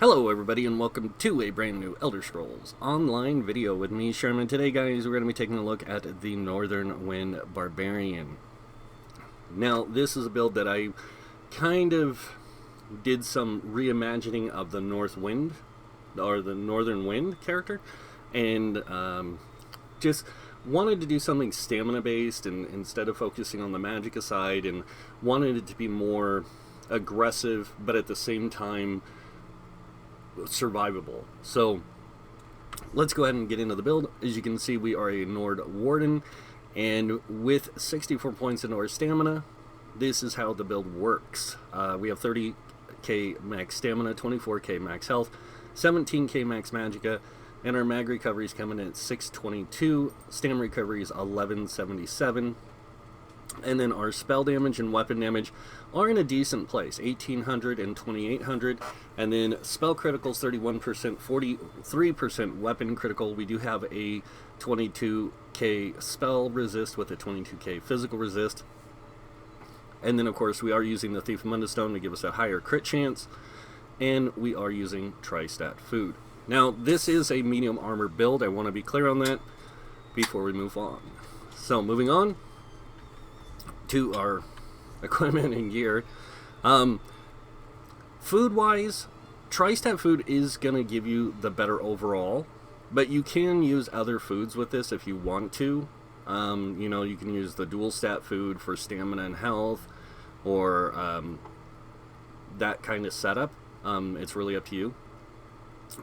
Hello everybody and welcome to a brand new Elder Scrolls Online video with me, Sherman. Today guys, we're going to be taking a look at the Northwind Barbarian. Now, this is a build that I kind of did some reimagining of the North Wind, or the Northern Wind character, and just wanted to do something stamina based and instead of focusing on the magic side, and wanted it to be more aggressive but at the same time survivable. So let's go ahead and get into the build. As you can see, we are a Nord Warden, and with 64 points into our stamina, this is how the build works. We have 30k max stamina, 24k max health, 17k max magicka, and our mag recovery is coming in at 622, stam recovery is 1177, and then our spell damage and weapon damage are in a decent place, 1800 and 2800, and then spell criticals 31%, 43% weapon critical. We do have a 22k spell resist with a 22k physical resist, and then of course we are using the Thief of Mundustone to give us a higher crit chance, and we are using tri-stat food. Now, this is a medium armor build. I want to be clear on that before we move on. So moving on to our equipment and gear. Food wise, tri-stat food is going to give you the better overall, but you can use other foods with this if you want to. You know, you can use the dual stat food for stamina and health, or that kind of setup. It's really up to you.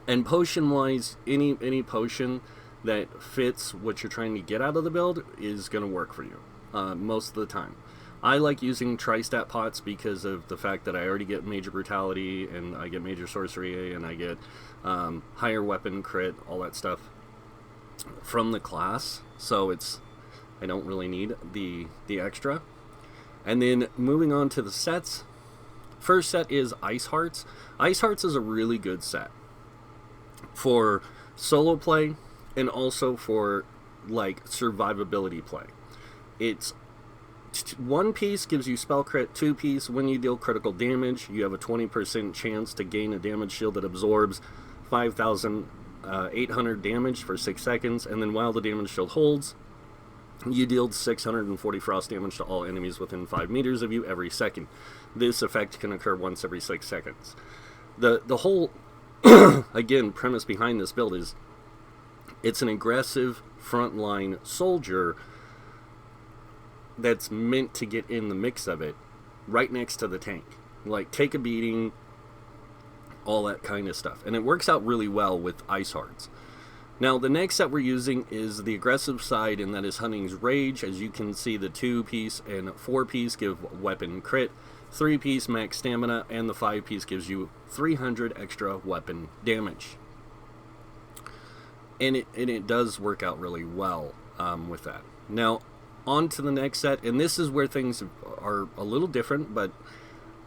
And potion wise, any potion that fits what you're trying to get out of the build is going to work for you most of the time. I like using tri-stat pots because of the fact that I already get major brutality, and I get major sorcery, and I get higher weapon crit, all that stuff from the class. So I don't really need the extra. And then moving on to the sets. First set is Ice Hearts. Ice Hearts is a really good set for solo play and also for like survivability play. It's one piece gives you spell crit, 2 piece when you deal critical damage, you have a 20% chance to gain a damage shield that absorbs 5,800 damage for 6 seconds, and then while the damage shield holds, you deal 640 frost damage to all enemies within 5 meters of you every second. This effect can occur once every 6 seconds. The whole again premise behind this build is it's an aggressive frontline soldier that's meant to get in the mix of it right next to the tank, like take a beating, all that kind of stuff, and it works out really well with Ice Hearts. Now the next set we're using is the aggressive side, and that is Hunting's Rage. As you can see, the 2 piece and 4 piece give weapon crit, 3 piece max stamina, and the 5 piece gives you 300 extra weapon damage, and it does work out really well with that. Now on to the next set, and this is where things are a little different, but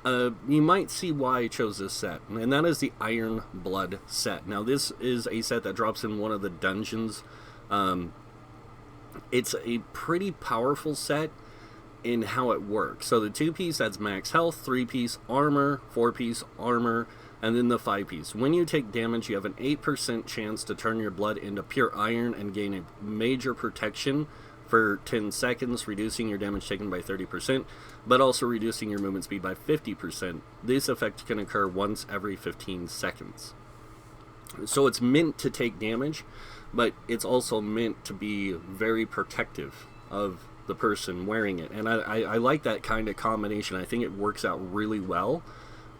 you might see why I chose this set, and that is the Iron Blood set. Now this is a set that drops in one of the dungeons. It's a pretty powerful set in how it works. So the 2 piece, that's max health, 3 piece armor, 4 piece armor, and then the 5 piece. When you take damage, you have an 8% chance to turn your blood into pure iron and gain a major protection for 10 seconds, reducing your damage taken by 30%, but also reducing your movement speed by 50%. This effect can occur once every 15 seconds. So it's meant to take damage, but it's also meant to be very protective of the person wearing it. And I like that kind of combination. I think it works out really well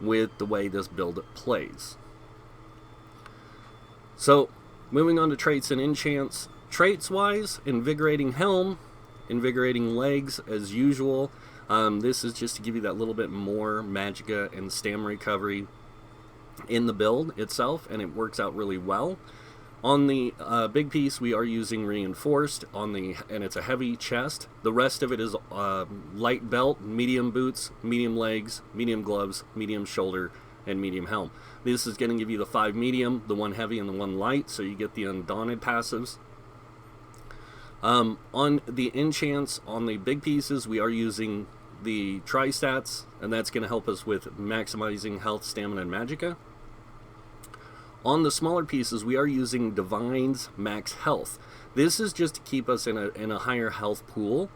with the way this build plays. So moving on to traits and enchants. Traits wise, Invigorating Helm, Invigorating Legs as usual. This is just to give you that little bit more magicka and stam recovery in the build itself, and it works out really well. On the big piece, we are using Reinforced and it's a heavy chest. The rest of it is light belt, medium boots, medium legs, medium gloves, medium shoulder, and medium helm. This is going to give you the 5 medium, the 1 heavy, and the 1 light, so you get the Undaunted passives. On the enchants, on the big pieces, we are using the tri-stats, and that's going to help us with maximizing health, stamina, and magicka. On the smaller pieces, we are using Divine's max health. This is just to keep us in a higher health pool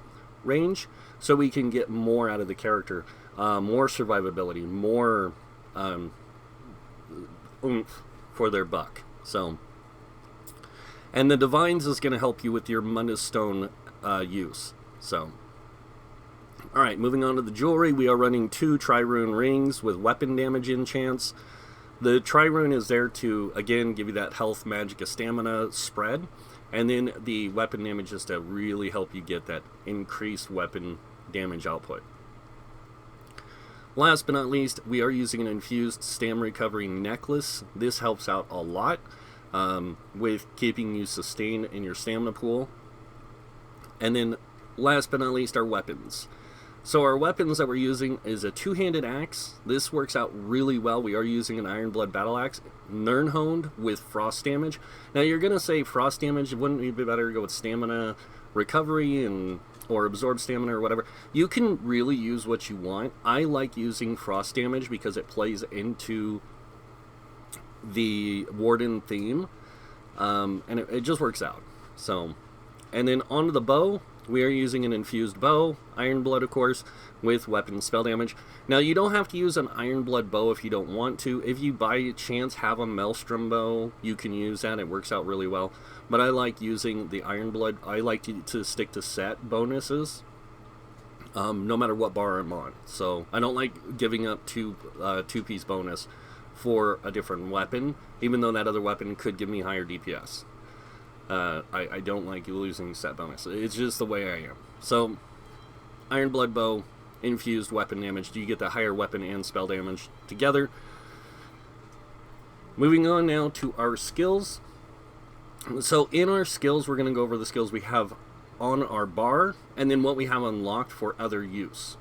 range, so we can get more out of the character, more survivability, more oomph for their buck. So, and the Divines is going to help you with your Mundus Stone use. So, alright, moving on to the jewelry, we are running 2 Trirune rings with weapon damage enchants. The Trirune is there to, again, give you that health, magicka, stamina spread, and then the weapon damage is to really help you get that increased weapon damage output. Last but not least, we are using an infused stam recovery necklace. This helps out a lot with keeping you sustained in your stamina pool. And then last but not least, our weapons. So our weapons that we're using is a 2-handed axe. This works out really well. We are using an Ironblood battle axe, Nirnhoned with frost damage. Now you're going to say frost damage, wouldn't it be better to go with stamina recovery or absorb stamina or whatever? You can really use what you want. I like using frost damage because it plays into the Warden theme, and it just works out. So, and then onto the bow. We are using an infused bow, Ironblood of course, with weapon spell damage. Now you don't have to use an Ironblood bow if you don't want to. If you by chance have a Maelstrom bow, you can use that. It works out really well. But I like using the Ironblood. I like to stick to set bonuses, no matter what bar I'm on. So I don't like giving up two-piece bonus for a different weapon, even though that other weapon could give me higher DPS. I don't like losing set bonus. It's just the way I am. So, Ironblood bow, infused weapon damage. Do you get the higher weapon and spell damage together? Moving on now to our skills. So, in our skills, we're going to go over the skills we have on our bar, and then what we have unlocked for other use.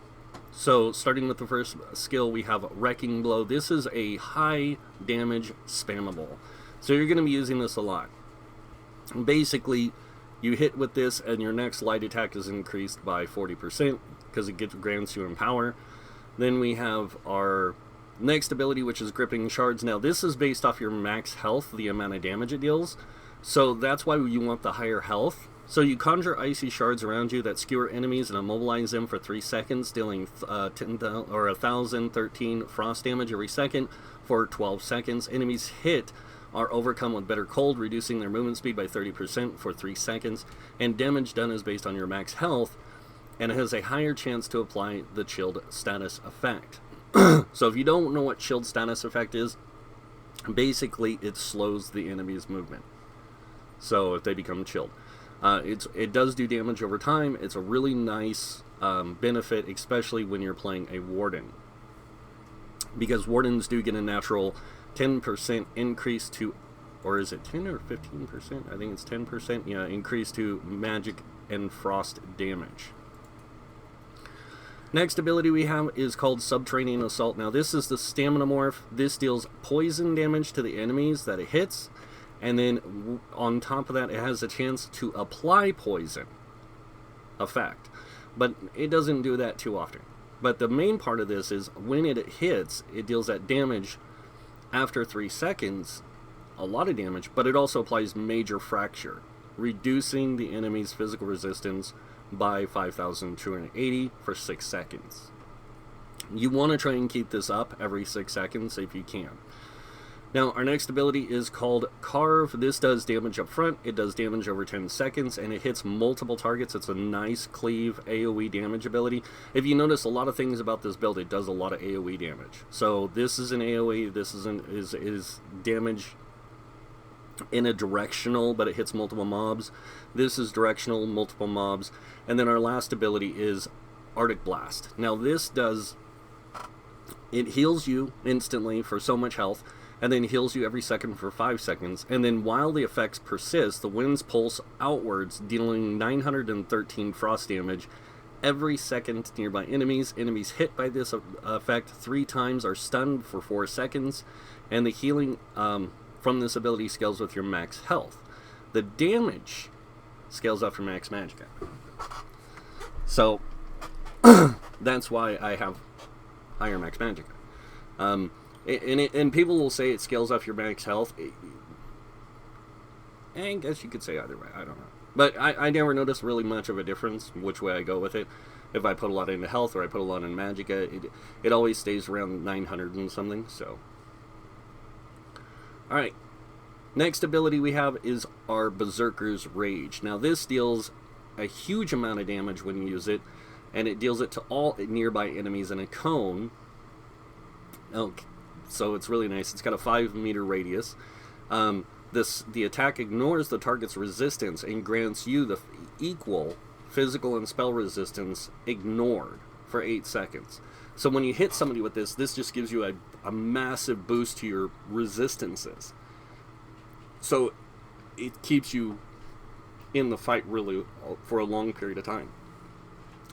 So, starting with the first skill, we have Wrecking Blow. This is a high damage spammable. So, you're going to be using this a lot. Basically, you hit with this and your next light attack is increased by 40% because it grants you Empower. Then we have our next ability, which is Gripping Shards. Now this is based off your max health, the amount of damage it deals. So that's why you want the higher health. So you conjure icy shards around you that skewer enemies and immobilize them for 3 seconds, dealing 1,013 frost damage every second for 12 seconds. Enemies hit are overcome with bitter cold, reducing their movement speed by 30% for 3 seconds, and damage done is based on your max health, and it has a higher chance to apply the chilled status effect. So if you don't know what chilled status effect is, basically it slows the enemy's movement, so if they become chilled. It does do damage over time. It's a really nice benefit, especially when you're playing a Warden, because Wardens do get a natural 10% increase to, or is it 10 or 15%? I think it's 10%, yeah, increase to magic and frost damage. Next ability we have is called Subterranean Assault. Now this is the Stamina Morph. This deals poison damage to the enemies that it hits, and then on top of that it has a chance to apply poison effect, but it doesn't do that too often. But the main part of this is when it hits, it deals that damage after 3 seconds, a lot of damage, but it also applies Major Fracture, reducing the enemy's physical resistance by 5,280 for 6 seconds. You want to try and keep this up every 6 seconds if you can. Now, our next ability is called Carve. This does damage up front, it does damage over 10 seconds, and it hits multiple targets. It's a nice cleave AoE damage ability. If you notice a lot of things about this build, it does a lot of AoE damage. So this is an AoE, this is damage in a directional, but it hits multiple mobs. This is directional, multiple mobs. And then our last ability is Arctic Blast. Now this it heals you instantly for so much health, and then heals you every second for 5 seconds, and then while the effects persist, the winds pulse outwards, dealing 913 frost damage every second to nearby enemies. Enemies hit by this effect 3 times are stunned for 4 seconds, and the healing from this ability scales with your max health. The damage scales up from max magicka. So, that's why I have higher max magicka. And people will say it scales off your max health. I guess you could say either way. I don't know. But I never noticed really much of a difference which way I go with it. If I put a lot into health or I put a lot in magicka, it always stays around 900 and something. So, alright. Next ability we have is our Berserker's Rage. Now this deals a huge amount of damage when you use it, and it deals it to all nearby enemies in a cone. Okay. So it's really nice. It's got a 5-meter radius. The attack ignores the target's resistance and grants you the equal physical and spell resistance ignored for 8 seconds. So when you hit somebody with this just gives you a massive boost to your resistances. So it keeps you in the fight really for a long period of time.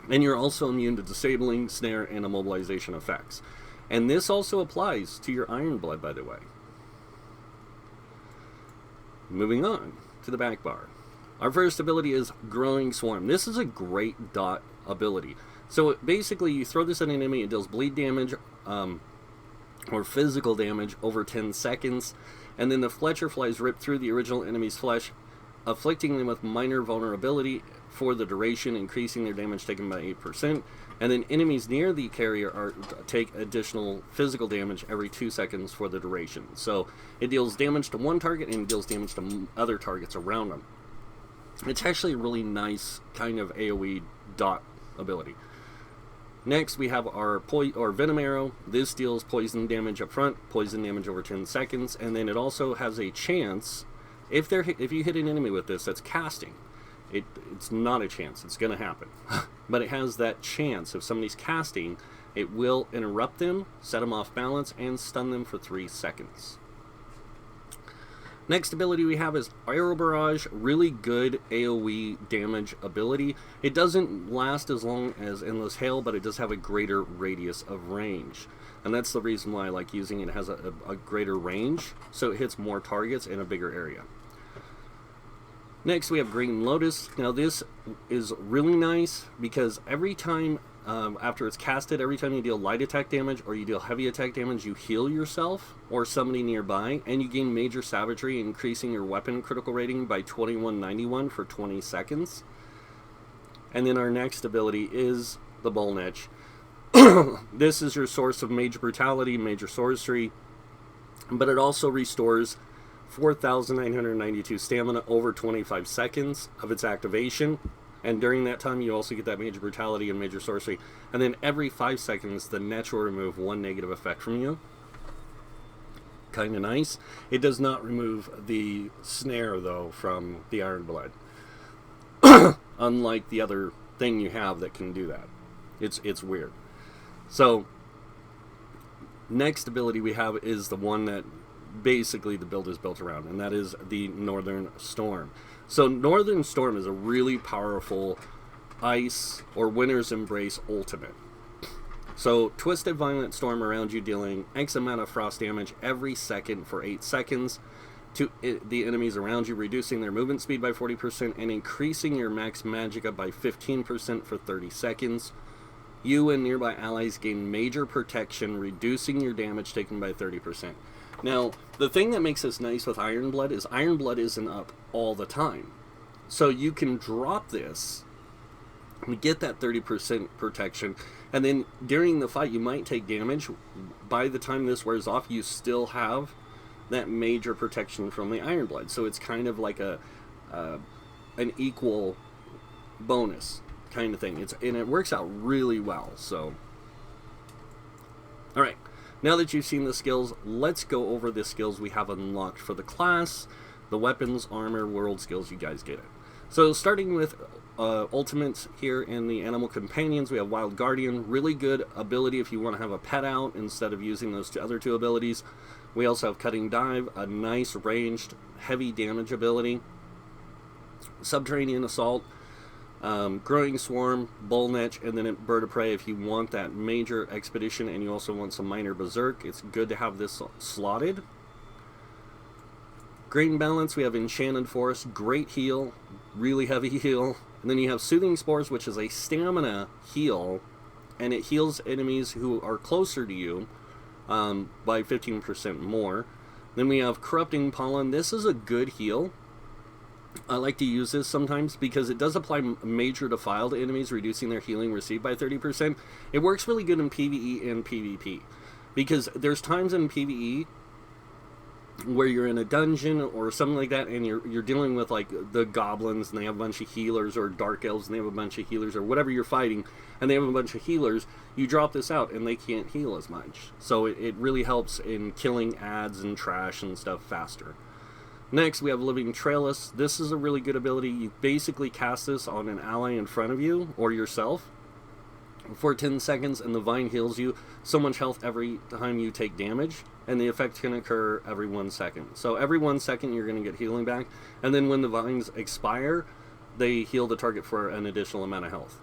And you're also immune to disabling, snare, and immobilization effects. And this also applies to your Iron Blood, by the way. Moving on to the back bar. Our first ability is Growing Swarm. This is a great dot ability. So basically you throw this at an enemy, it deals bleed damage or physical damage over 10 seconds. And then the Fletcher flies rip through the original enemy's flesh, afflicting them with minor vulnerability for the duration, increasing their damage taken by 8%. And then enemies near the carrier take additional physical damage every 2 seconds for the duration. So it deals damage to one target and deals damage to other targets around them. It's actually a really nice kind of AoE dot ability. Next we have our Venom Arrow. This deals poison damage up front, poison damage over 10 seconds, and then it also has a chance, if you hit an enemy with this that's casting, it's not a chance, it's going to happen. But it has that chance. If somebody's casting, it will interrupt them, set them off balance, and stun them for 3 seconds. Next ability we have is Aero Barrage. Really good AoE damage ability. It doesn't last as long as Endless Hail, but it does have a greater radius of range. And that's the reason why I like using it. It has a greater range, so it hits more targets in a bigger area. Next we have Green Lotus. Now this is really nice because every time after it's casted, every time you deal light attack damage or you deal heavy attack damage, you heal yourself or somebody nearby, and you gain Major Savagery, increasing your weapon critical rating by 2191 for 20 seconds. And then our next ability is the Bullnetch. This is your source of Major Brutality, Major Sorcery, but it also restores 4,992 stamina over 25 seconds of its activation, and during that time you also get that Major Brutality and Major Sorcery, and then every 5 seconds the Netch will remove 1 negative effect from you. Kinda nice. It does not remove the snare though from the Iron Blood, unlike the other thing you have that can do that. It's weird. So next ability we have is the one that basically the build is built around, and that is the Northern Storm. So Northern Storm is a really powerful ice or Winter's Embrace ultimate. So Twisted Violent Storm around you, dealing X amount of frost damage every second for 8 seconds to the enemies around you, reducing their movement speed by 40% and increasing your max magicka by 15% for 30 seconds. You and nearby allies gain major protection, reducing your damage taken by 30%. Now, the thing that makes this nice with Iron Blood is Iron Blood isn't up all the time. So you can drop this and get that 30% protection, and then during the fight you might take damage. By the time this wears off, you still have that major protection from the Iron Blood. So it's kind of like an equal bonus kind of thing. And it works out really well. So, alright. Now that you've seen the skills, let's go over the skills we have unlocked for the class. The weapons, armor, world skills, you guys get it. So starting with ultimates here in the animal companions, we have Wild Guardian. Really good ability if you want to have a pet out instead of using those other two abilities. We also have Cutting Dive, a nice ranged, heavy damage ability. Subterranean Assault. Growing Swarm, Bullnetch, and then Bird of Prey if you want that major expedition and you also want some minor berserk. It's good to have this slotted. Green Balance, we have Enchanted Forest, great heal, really heavy heal. And then you have Soothing Spores, which is a stamina heal, and it heals enemies who are closer to you by 15% more. Then we have Corrupting Pollen. This is a good heal. I like to use this sometimes because it does apply Major Defile to enemies, reducing their healing received by 30%. It works really good in PvE and PvP because there's times in PvE where you're in a dungeon or something like that, and you're dealing with like the goblins, and they have a bunch of healers, or dark elves and they have a bunch of healers, or whatever you're fighting, and they have a bunch of healers. You drop this out and they can't heal as much, so it really helps in killing ads and trash and stuff faster. Next, we have Living Trellis. This is a really good ability. You basically cast this on an ally in front of you or yourself for 10 seconds, and the vine heals you so much health every time you take damage, and the effect can occur every 1 second. So every 1 second you're going to get healing back, and then when the vines expire, they heal the target for an additional amount of health.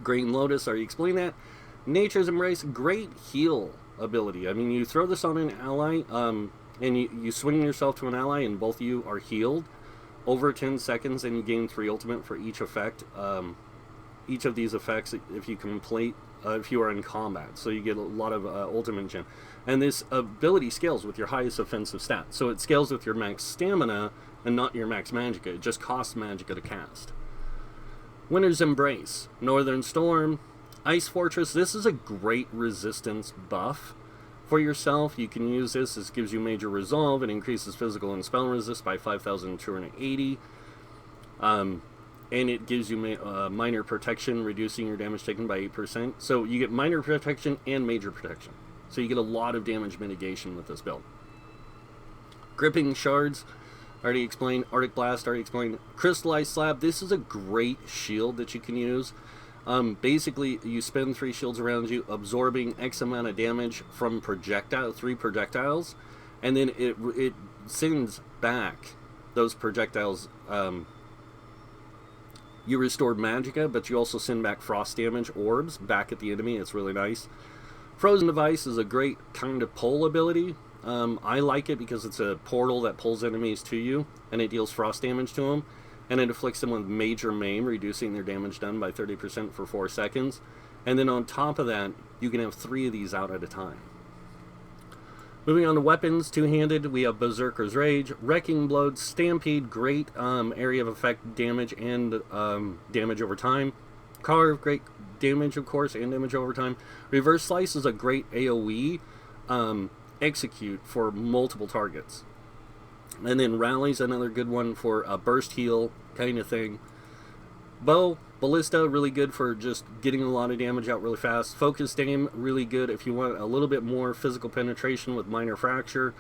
Green Lotus, already explained that. Nature's Embrace, great heal ability. I mean, you throw this on an ally, and you swing yourself to an ally, and both of you are healed over 10 seconds, and you gain 3 ultimate for each effect. Each of these effects, if you complete, if you are in combat, so you get a lot of ultimate gem. And this ability scales with your highest offensive stat, so it scales with your max stamina and not your max magicka. It just costs magicka to cast. Winter's Embrace, Northern Storm, Ice Fortress. This is a great resistance buff for yourself. You can use this. This gives you major resolve. It increases physical and spell resist by 5,280. And it gives you minor protection, reducing your damage taken by 8%. So you get minor protection and major protection. So you get a lot of damage mitigation with this build. Gripping Shards, already explained. Arctic Blast, already explained. Crystallized Slab, this is a great shield that you can use. Basically, you spin 3 shields around you, absorbing X amount of damage from 3 projectiles, and then it sends back those projectiles. You restore magicka, but you also send back frost damage orbs back at the enemy. It's really nice. Frozen Device is a great kind of pull ability. I like it because it's a portal that pulls enemies to you, and it deals frost damage to them, and it afflicts them with major maim, reducing their damage done by 30% for 4 seconds. And then on top of that, you can have 3 of these out at a time. Moving on to weapons, two-handed, we have Berserker's Rage, Wrecking Blow, Stampede, great area of effect damage and damage over time. Carve, great damage, of course, and damage over time. Reverse Slice is a great AoE execute for multiple targets. And then Rally's another good one for a burst heal kind of thing. Bow, Ballista, really good for just getting a lot of damage out really fast. Focused Aim, really good if you want a little bit more physical penetration with minor fracture.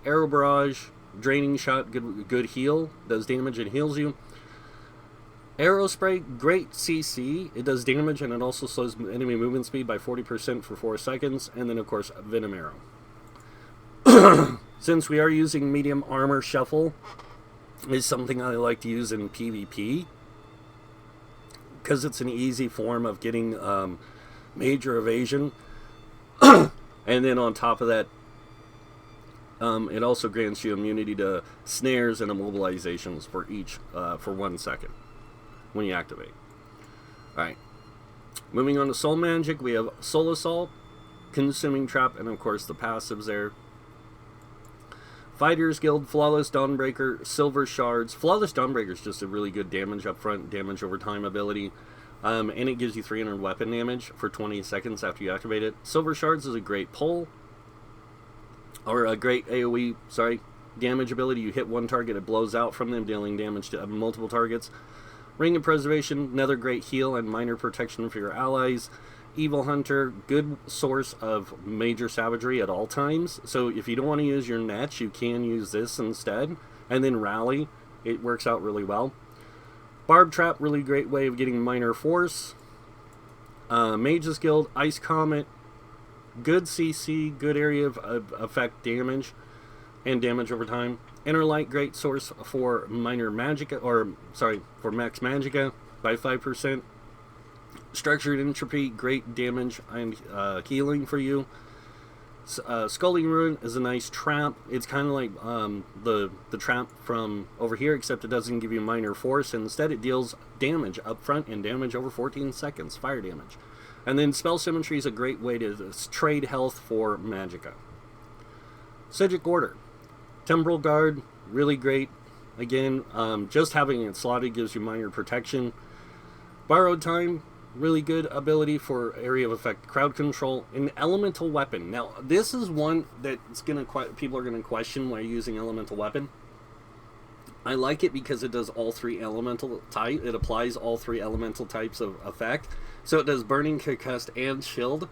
Arrow Barrage, Draining Shot, good heal, does damage and heals you. Arrow Spray, great CC, it does damage and it also slows enemy movement speed by 40% for 4 seconds. And then of course Venom Arrow. Since we are using medium armor, Shuffle is something I like to use in PvP, because it's an easy form of getting major evasion. And then on top of that, it also grants you immunity to snares and immobilizations for each for 1 second when you activate. Alright, moving on to Soul Magic, we have Soul Assault, Consuming Trap, and of course the passives there. Fighters Guild, Flawless Dawnbreaker, Silver Shards. Flawless Dawnbreaker is just a really good damage up front, damage over time ability. And it gives you 300 weapon damage for 20 seconds after you activate it. Silver Shards is a great pull, or a great AoE, damage ability. You hit one target, it blows out from them, dealing damage to multiple targets. Ring of Preservation, another great heal and minor protection for your allies. Evil Hunter, good source of major savagery at all times. So if you don't want to use your nets, you can use this instead. And then Rally, it works out really well. Barb Trap, really great way of getting minor force. Mage's Guild, Ice Comet, good CC, good area of effect damage and damage over time. Inner Light, great source for minor magicka, for max magicka by 5%. Structured Entropy, great damage and healing for you. Scully Ruin is a nice trap. It's kind of like the trap from over here, except it doesn't give you minor force. Instead, it deals damage up front and damage over 14 seconds, fire damage. And then spell symmetry is a great way to trade health for magicka. Sigil Order. Temporal Guard, really great. Again, just having it slotted gives you minor protection. Borrowed Time, really good ability for area of effect crowd control. An elemental weapon. Now, this is one that's people are gonna question why you're using elemental weapon. I like it because it does all three elemental type. It applies all three elemental types of effect. So it does burning, concussed, and shield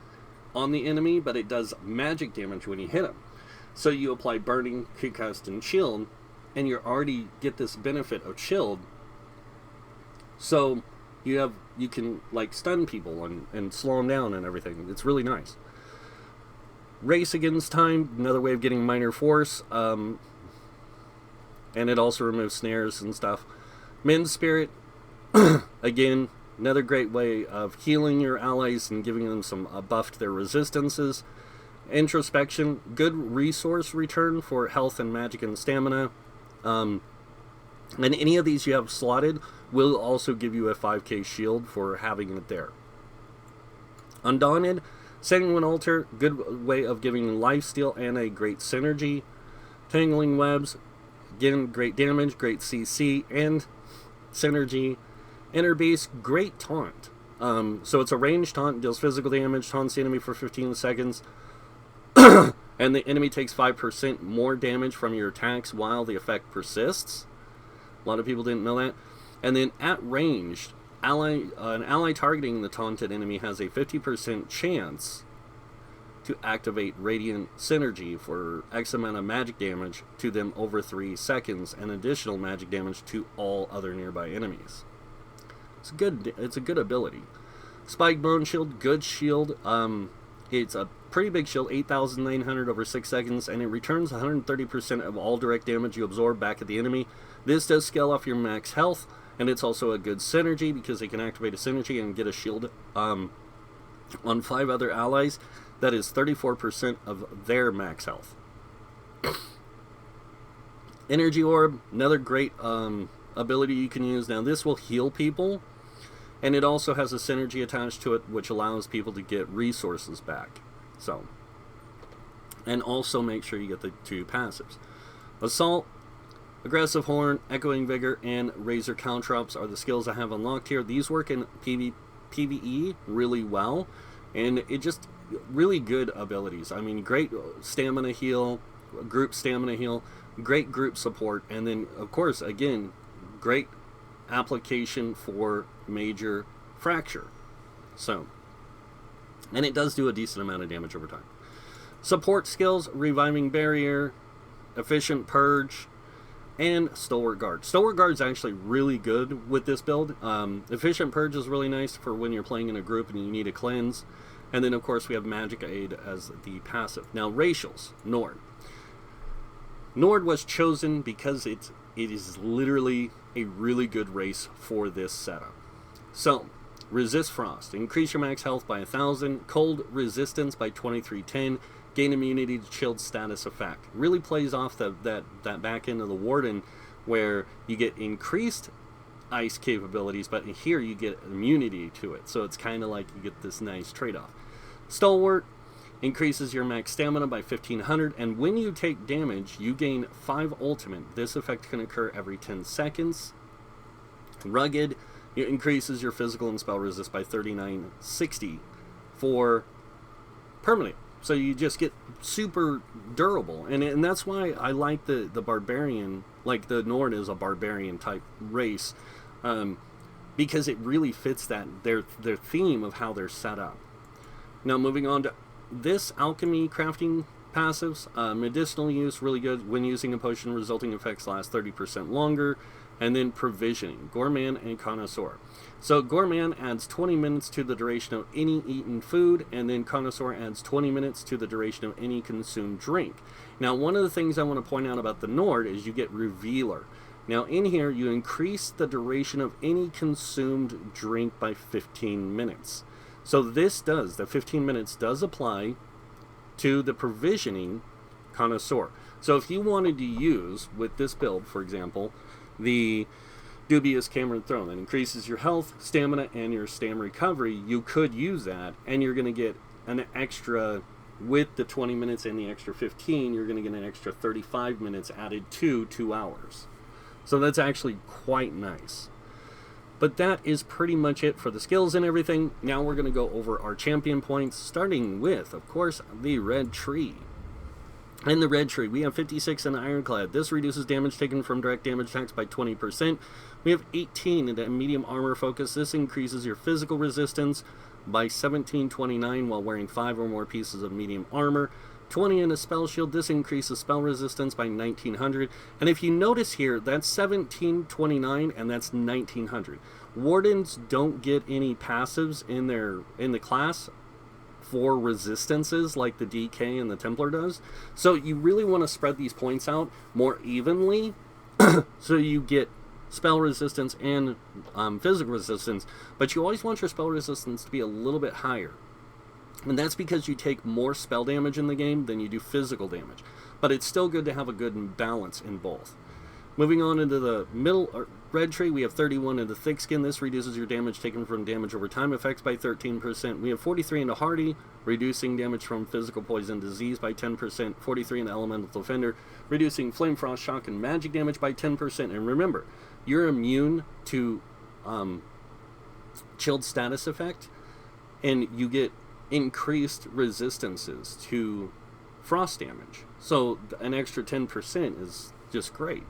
on the enemy, but it does magic damage when you hit him. So you apply burning, concussed, and shield, and you already get this benefit of shield. So you can like stun people and slow them down and everything. It's really nice. Race Against Time, another way of getting minor force. And it also removes snares and stuff. Men's Spirit, again, another great way of healing your allies and giving them some buff to their resistances. Introspection, good resource return for health and magic and stamina. And any of these you have slotted will also give you a 5k shield for having it there. Undaunted, Sanguine Altar, good way of giving lifesteal and a great synergy. Tangling Webs, again, great damage, great CC, and synergy. Inner Beast, great taunt. So it's a ranged taunt, deals physical damage, taunts the enemy for 15 seconds. And the enemy takes 5% more damage from your attacks while the effect persists. A lot of people didn't know that. And then at ranged, an ally targeting the taunted enemy has a 50% chance to activate Radiant Synergy for X amount of magic damage to them over 3 seconds, and additional magic damage to all other nearby enemies. It's a good ability. Spike Bone Shield, good shield. It's a pretty big shield, 8,900 over 6 seconds, and it returns 130% of all direct damage you absorb back at the enemy. This does scale off your max health, and it's also a good synergy because they can activate a synergy and get a shield on 5 other allies. That is 34% of their max health. Energy Orb, another great ability you can use. Now this will heal people, and it also has a synergy attached to it which allows people to get resources back. So, and also make sure you get the 2 passives. Assault, Aggressive Horn, Echoing Vigor, and Razor Caltrops are the skills I have unlocked here. These work in PvE really well, and it just really good abilities. I mean, great stamina heal, group stamina heal, great group support, and then of course again great application for major fracture. So, and it does do a decent amount of damage over time. Support skills, Reviving Barrier, Efficient Purge, and Stalwart Guard. Stalwart Guard is actually really good with this build. Efficient Purge is really nice for when you're playing in a group and you need a cleanse. And then of course we have Magic Aid as the passive. Now racials, Nord. Nord was chosen because it is literally a really good race for this setup. So, Resist Frost. Increase your max health by 1,000. Cold Resistance by 2310. Gain immunity to chilled status effect. Really plays off that back end of the Warden where you get increased ice capabilities, but here you get immunity to it. So it's kind of like you get this nice trade-off. Stalwart increases your max stamina by 1,500, and when you take damage, you gain 5 ultimate. This effect can occur every 10 seconds. Rugged, it increases your physical and spell resist by 3960 for permanent. So you just get super durable, and that's why I like the barbarian, like the Nord is a barbarian type race, because it really fits that their theme of how they're set up. Now moving on to this Alchemy crafting passives, medicinal use, really good. When using a potion, resulting effects last 30% longer. And then Provisioning, Gourmand and Connoisseur. So Gourmand adds 20 minutes to the duration of any eaten food, and then Connoisseur adds 20 minutes to the duration of any consumed drink. Now one of the things I want to point out about the Nord is you get Revealer. Now in here you increase the duration of any consumed drink by 15 minutes. So this does, the 15 minutes does apply to the Provisioning Connoisseur. So if you wanted to use, with this build for example, the Dubious Cameron Throne. That increases your health, stamina, and your stam recovery. You could use that, and you're going to get an extra, with the 20 minutes and the extra 15, you're going to get an extra 35 minutes added to 2 hours. So that's actually quite nice. But that is pretty much it for the skills and everything. Now we're going to go over our champion points, starting with, of course, the red tree. In the red tree, we have 56 in the Ironclad. This reduces damage taken from direct damage attacks by 20%. We have 18 in the medium armor focus. This increases your physical resistance by 1729 while wearing 5 or more pieces of medium armor. 20 in a spell shield. This increases spell resistance by 1900. And if you notice here, that's 1729 and that's 1900. Wardens don't get any passives in the class for resistances like the DK and the Templar does. So you really want to spread these points out more evenly so you get spell resistance and physical resistance, but you always want your spell resistance to be a little bit higher. And that's because you take more spell damage in the game than you do physical damage. But it's still good to have a good balance in both. Moving on into the middle red tree, we have 31 into Thick Skin. This reduces your damage taken from damage over time effects by 13%. We have 43 into Hardy, reducing damage from physical poison disease by 10%. 43 into Elemental Defender, reducing flame, frost, shock, and magic damage by 10%. And remember, you're immune to chilled status effect, and you get increased resistances to frost damage. So an extra 10% is just great.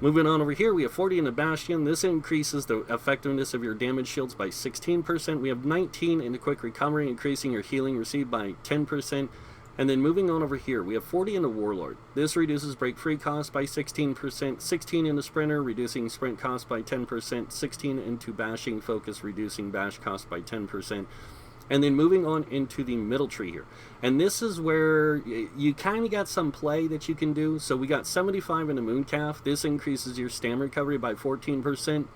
Moving on over here, we have 40 in the Bastion. This increases the effectiveness of your damage shields by 16%. We have 19 in the Quick Recovery, increasing your healing received by 10%. And then moving on over here, we have 40 in the Warlord. This reduces break free cost by 16%. 16 in the Sprinter, reducing sprint cost by 10%. 16 into Bashing Focus, reducing bash cost by 10%. And then moving on into the middle tree here. And this is where you kind of got some play that you can do. So we got 75 in the Mooncalf. This increases your stam recovery by 14%.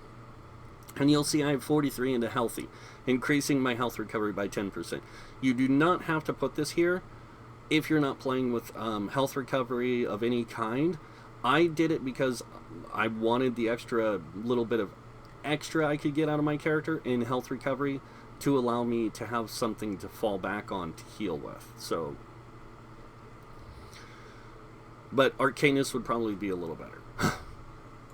And you'll see I have 43 into Healthy, increasing my health recovery by 10%. You do not have to put this here if you're not playing with health recovery of any kind. I did it because I wanted the extra little bit of extra I could get out of my character in health recovery, to allow me to have something to fall back on to heal with. So, but Arcanus would probably be a little better.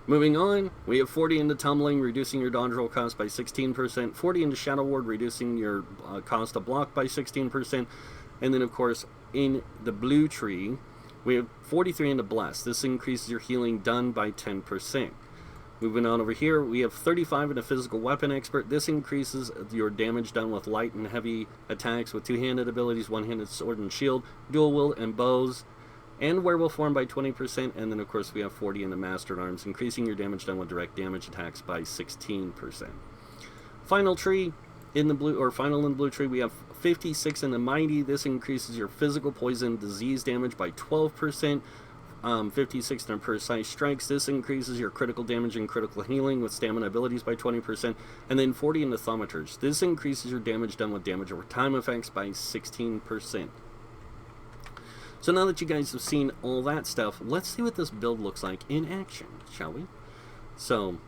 Moving on, we have 40 into Tumbling, reducing your dodge roll cost by 16%. 40 into Shadow Ward, reducing your cost to block by 16%. And then, of course, in the blue tree, we have 43 into Bless. This increases your healing done by 10%. Moving on over here, we have 35 in a Physical Weapon Expert. This increases your damage done with light and heavy attacks with two-handed abilities, one-handed sword and shield, dual wield and bows, and werewolf form by 20%. And then, of course, we have 40 in the Mastered Arms, increasing your damage done with direct damage attacks by 16%. Final tree in the blue, or final in the blue tree, we have 56 in the Mighty. This increases your physical poison disease damage by 12%. 56 in Precise Strikes. This increases your critical damage and critical healing with stamina abilities by 20%. And then 40 in the Thaumaturge. This increases your damage done with damage over time effects by 16%. So now that you guys have seen all that stuff, let's see what this build looks like in action, shall we? So,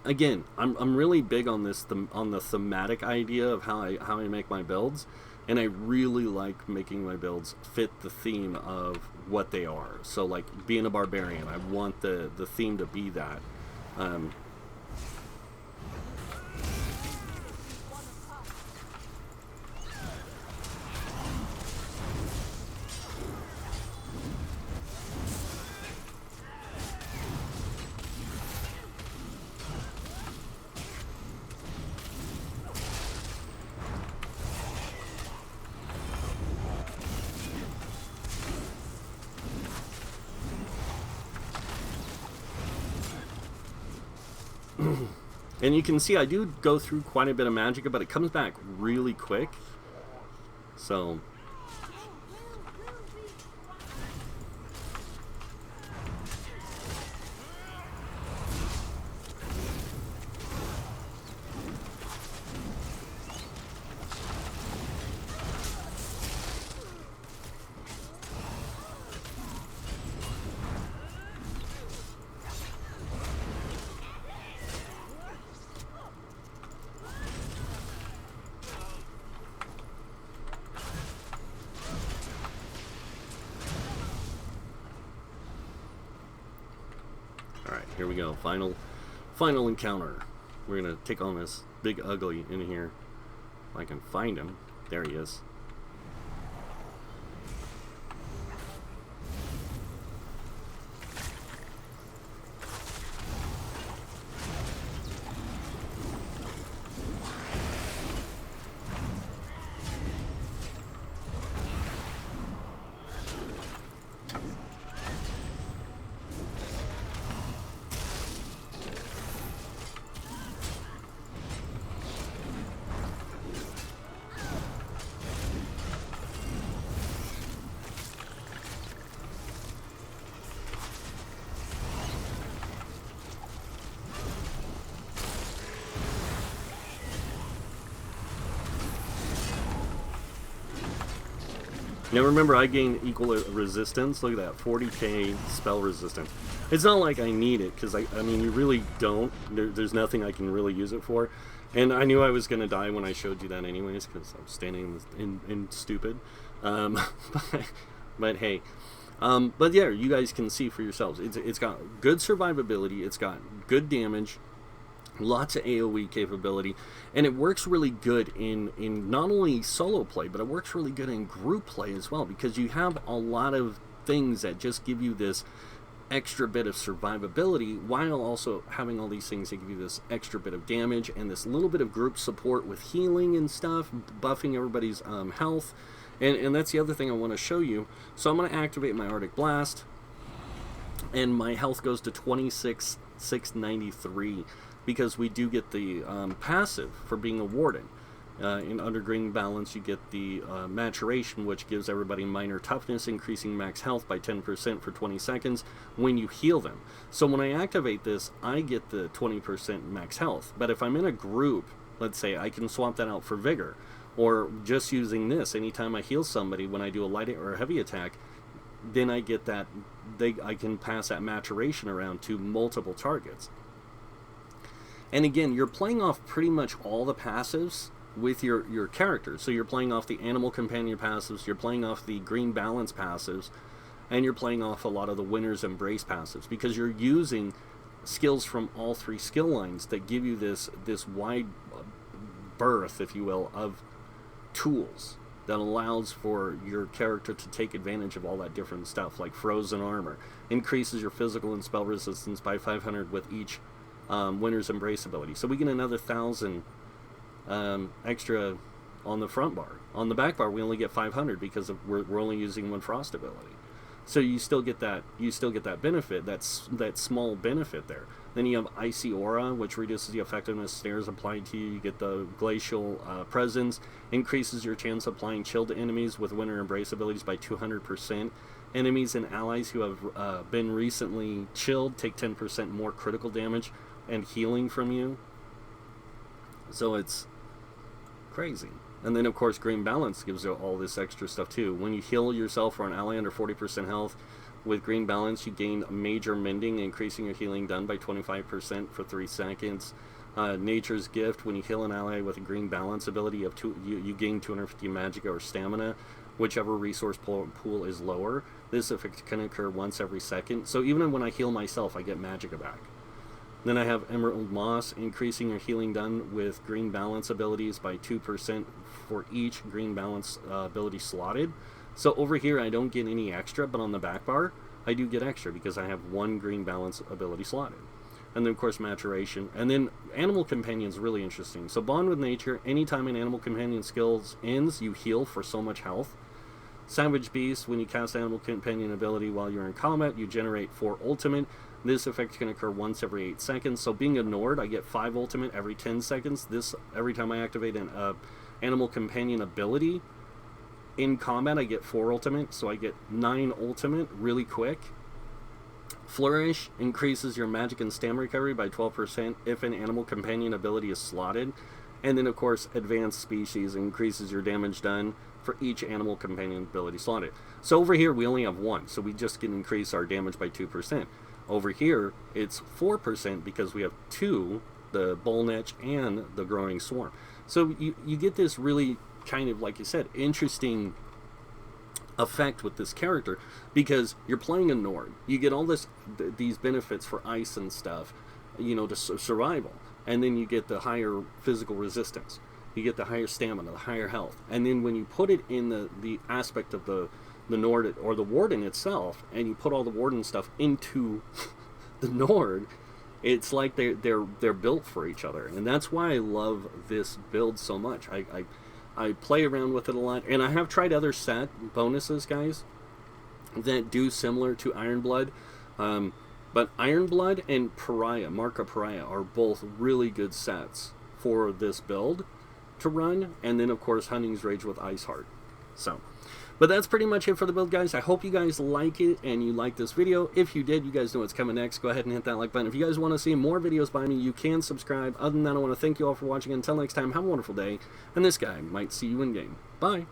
again, I'm really big on this, on the thematic idea of how I make my builds. And I really like making my builds fit the theme of what they are. So, like, being a barbarian, I want the theme to be that. And you can see I do go through quite a bit of magicka, but it comes back really quick. So Here we go. Final encounter. We're gonna take on this big ugly in here. If I can find him. There he is. Now remember, I gain equal resistance. Look at that, 40k spell resistance. It's not like I need it, because I mean, you really don't. There's nothing I can really use it for. And I knew I was going to die when I showed you that anyways, because I'm standing in stupid. But hey. But yeah, you guys can see for yourselves. It's got good survivability. It's got good damage. Lots of AoE capability, and it works really good in not only solo play, but it works really good in group play as well, because you have a lot of things that just give you this extra bit of survivability, while also having all these things that give you this extra bit of damage and this little bit of group support with healing and stuff, buffing everybody's health. And that's the other thing I want to show you. So I'm going to activate my Arctic Blast, and my health goes to 26,693. Because we do get the passive for being a Warden. In under Green Balance, you get the Maturation, which gives everybody minor toughness, increasing max health by 10% for 20 seconds when you heal them. So when I activate this, I get the 20% max health. But if I'm in a group, let's say, I can swap that out for Vigor. Or just using this, anytime I heal somebody, when I do a light or a heavy attack, then I get that, I can pass that Maturation around to multiple targets. And again, you're playing off pretty much all the passives with your character. So you're playing off the Animal Companion passives, you're playing off the Green Balance passives, and you're playing off a lot of the Winter's Embrace passives, because you're using skills from all three skill lines that give you this wide berth, if you will, of tools that allows for your character to take advantage of all that different stuff, like Frozen Armor, increases your physical and spell resistance by 500 with each Winter's Embrace ability. So we get another 1,000 extra on the front bar. On the back bar, we only get 500 because we're only using one Frost ability. So you still get that benefit. That small benefit there. Then you have Icy Aura, which reduces the effectiveness of snares applied to you. You get the Glacial Presence, increases your chance of applying chill to enemies with Winter Embrace abilities by 200%. Enemies and allies who have been recently chilled take 10% more critical damage and healing from you. So it's crazy. And then of course Green Balance gives you all this extra stuff too. When you heal yourself or an ally under 40% health with Green Balance, you gain Major Mending, increasing your healing done by 25% for 3 seconds. Nature's Gift, when you heal an ally with a Green Balance ability, you gain 250 Magicka or Stamina, whichever resource pool is lower. This effect can occur once every second. So even when I heal myself, I get Magicka back. Then I have Emerald Moss, increasing your healing done with Green Balance abilities by 2% for each Green Balance ability slotted. So over here I don't get any extra, but on the back bar I do get extra because I have one Green Balance ability slotted. And then of course Maturation. And then Animal Companion is really interesting. So Bond with Nature, anytime an Animal Companion skills ends, you heal for so much health. Savage Beast, when you cast Animal Companion ability while you're in combat, you generate 4 ultimate. This effect can occur once every 8 seconds. So being a Nord, I get 5 ultimate every 10 seconds. This, every time I activate an Animal Companion ability in combat, I get 4 ultimate. So I get 9 ultimate really quick. Flourish increases your magic and stamina recovery by 12% if an Animal Companion ability is slotted. And then of course Advanced Species increases your damage done for each Animal Companion ability slotted. So over here we only have 1, so we just can increase our damage by 2%. Over here it's 4% because we have 2, the Bullnetch and the Growing Swarm. So you get this really kind of, like you said, interesting effect with this character, because you're playing a Nord. You get all these benefits for ice and stuff, you know, to survival, and then you get the higher physical resistance, you get the higher stamina, the higher health, and then when you put it in the aspect of the Nord or the Warden itself, and you put all the Warden stuff into the Nord, it's like they're built for each other, and that's why I love this build so much. I play around with it a lot, and I have tried other set bonuses, guys, that do similar to Ironblood, but Ironblood and Pariah, Mark of Pariah, are both really good sets for this build to run, and then of course Hunting's Rage with Iceheart. So, but that's pretty much it for the build, guys. I hope you guys like it and you like this video. If you did, you guys know what's coming next. Go ahead and hit that like button. If you guys want to see more videos by me, you can subscribe. Other than that, I want to thank you all for watching. Until next time, have a wonderful day, and this guy might see you in game. Bye.